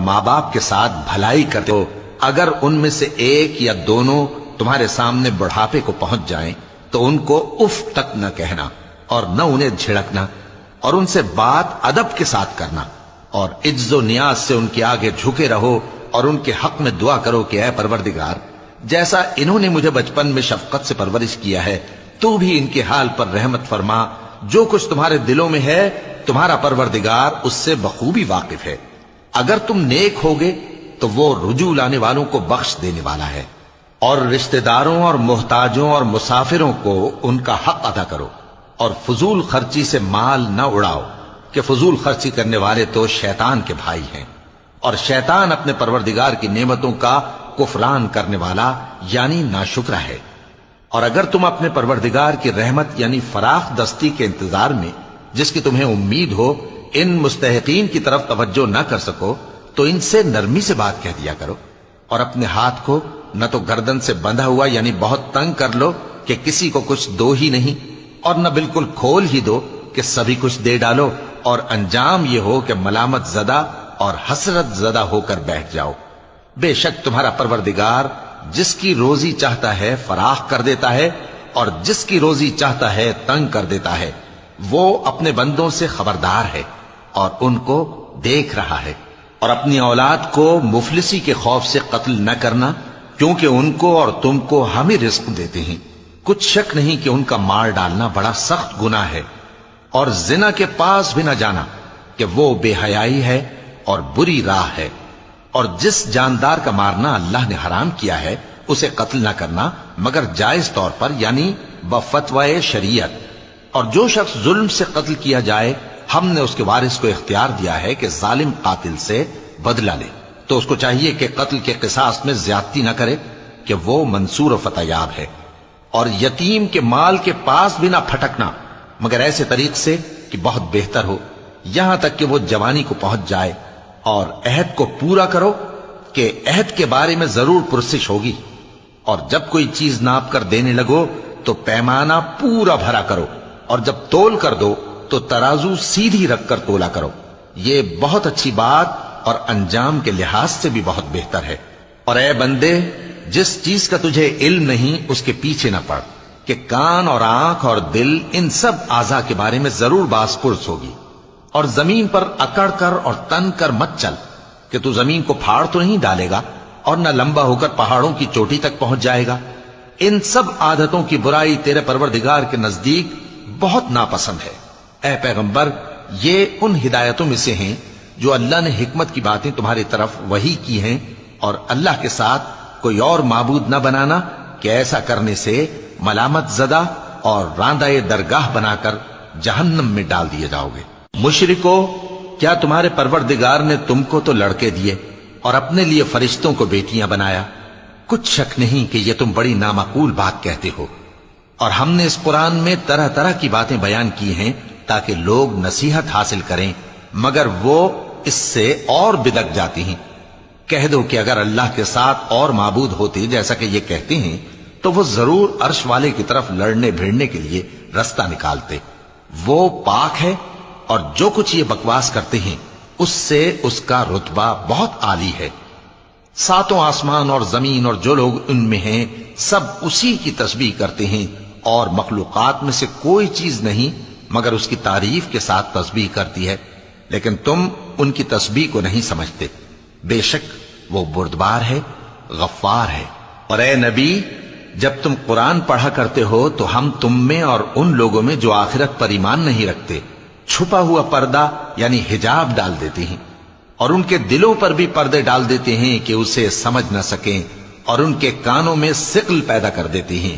ماں باپ کے ساتھ بھلائی کرتے ہو، اگر ان میں سے ایک یا دونوں تمہارے سامنے بڑھاپے کو پہنچ جائیں تو ان کو اف تک نہ کہنا اور نہ انہیں جھڑکنا، اور ان سے بات ادب کے ساتھ کرنا، اور عجز و نیاز سے ان کے آگے جھکے رہو اور ان کے حق میں دعا کرو کہ اے پروردگار، جیسا انہوں نے مجھے بچپن میں شفقت سے پرورش کیا ہے تو بھی ان کے حال پر رحمت فرما، جو کچھ تمہارے دلوں میں ہے تمہارا پروردگار اس سے بخوبی واقف ہے۔ اگر تم نیک ہوگے تو وہ رجوع لانے والوں کو بخش دینے والا ہے، اور رشتہ داروں اور محتاجوں اور مسافروں کو ان کا حق ادا کرو، اور فضول خرچی سے مال نہ اڑاؤ کہ فضول خرچی کرنے والے تو شیطان کے بھائی ہیں، اور شیطان اپنے پروردگار کی نعمتوں کا کفران کرنے والا یعنی ناشکرا ہے۔ اور اگر تم اپنے پروردگار کی رحمت یعنی فراخ دستی کے انتظار میں جس کی تمہیں امید ہو ان مستحقین کی طرف توجہ نہ کر سکو تو ان سے نرمی سے بات کہہ دیا کرو، اور اپنے ہاتھ کو نہ تو گردن سے بندھا ہوا یعنی بہت تنگ کر لو کہ کسی کو کچھ دو ہی نہیں، اور نہ بالکل کھول ہی دو کہ سبھی کچھ دے ڈالو، اور انجام یہ ہو کہ ملامت زدہ اور حسرت زدہ ہو کر بیٹھ جاؤ۔ بے شک تمہارا پروردگار جس کی روزی چاہتا ہے فراخ کر دیتا ہے، اور جس کی روزی چاہتا ہے تنگ کر دیتا ہے، وہ اپنے بندوں سے خبردار ہے اور ان کو دیکھ رہا ہے۔ اور اپنی اولاد کو مفلسی کے خوف سے قتل نہ کرنا، کیونکہ ان کو اور تم کو ہم ہی رزق دیتے ہیں، کچھ شک نہیں کہ ان کا مار ڈالنا بڑا سخت گناہ ہے۔ اور زنا کے پاس بھی نہ جانا کہ وہ بے حیائی ہے اور بری راہ ہے۔ اور جس جاندار کا مارنا اللہ نے حرام کیا ہے اسے قتل نہ کرنا مگر جائز طور پر یعنی بفتوائے شریعت، اور جو شخص ظلم سے قتل کیا جائے ہم نے اس کے وارث کو اختیار دیا ہے کہ ظالم قاتل سے بدلہ لے، تو اس کو چاہیے کہ قتل کے قصاص میں زیادتی نہ کرے کہ وہ منصور و فتح یاب ہے۔ اور یتیم کے مال کے پاس بھی نہ پھٹکنا مگر ایسے طریق سے کہ بہت بہتر ہو، یہاں تک کہ وہ جوانی کو پہنچ جائے، اور عہد کو پورا کرو کہ عہد کے بارے میں ضرور پرسش ہوگی، اور جب کوئی چیز ناپ کر دینے لگو تو پیمانہ پورا بھرا کرو، اور جب تول کر دو تو ترازو سیدھی رکھ کر تولا کرو، یہ بہت اچھی بات اور انجام کے لحاظ سے بھی بہت بہتر ہے۔ اور اے بندے، جس چیز کا تجھے علم نہیں اس کے پیچھے نہ پڑ کہ کان اور آنکھ اور دل ان سب اعضاء کے بارے میں ضرور باز پرس ہوگی، اور زمین پر اکڑ کر اور تن کر مت چل کہ تو زمین کو پھاڑ تو نہیں ڈالے گا اور نہ لمبا ہو کر پہاڑوں کی چوٹی تک پہنچ جائے گا۔ ان سب عادتوں کی برائی تیرے پروردگار کے نزدیک بہت ناپسند ہے۔ اے پیغمبر، یہ ان ہدایتوں میں سے ہیں جو اللہ نے حکمت کی باتیں تمہاری طرف وحی کی ہیں، اور اللہ کے ساتھ کوئی اور معبود نہ بنانا کہ ایسا کرنے سے ملامت زدہ اور راندہ درگاہ بنا کر جہنم میں ڈال دیے جاؤ گے۔ مشرکو، کیا تمہارے پروردگار نے تم کو تو لڑکے دیے اور اپنے لیے فرشتوں کو بیٹیاں بنایا؟ کچھ شک نہیں کہ یہ تم بڑی نامعقول بات کہتے ہو، اور ہم نے اس قرآن میں طرح طرح کی باتیں بیان کی ہیں تاکہ لوگ نصیحت حاصل کریں، مگر وہ اس سے اور بدک جاتی ہیں۔ کہہ دو کہ اگر اللہ کے ساتھ اور معبود ہوتے جیسا کہ یہ کہتے ہیں تو وہ ضرور عرش والے کی طرف لڑنے بھیڑنے کے لیے رستہ نکالتے، وہ پاک ہے، اور جو کچھ یہ بکواس کرتے ہیں اس سے اس کا رتبہ بہت عالی ہے۔ ساتوں آسمان اور زمین اور جو لوگ ان میں ہیں سب اسی کی تسبیح کرتے ہیں، اور مخلوقات میں سے کوئی چیز نہیں مگر اس کی تعریف کے ساتھ تسبیح کرتی ہے، لیکن تم ان کی تسبیح کو نہیں سمجھتے۔ بے شک وہ بردبار ہے، غفار ہے۔ اور اے نبی، جب تم قرآن پڑھا کرتے ہو تو ہم تم میں اور ان لوگوں میں جو آخرت پر ایمان نہیں رکھتے چھپا ہوا پردہ یعنی حجاب ڈال دیتے ہیں، اور ان کے دلوں پر بھی پردے ڈال دیتے ہیں کہ اسے سمجھ نہ سکیں، اور ان کے کانوں میں ثقل پیدا کر دیتے ہیں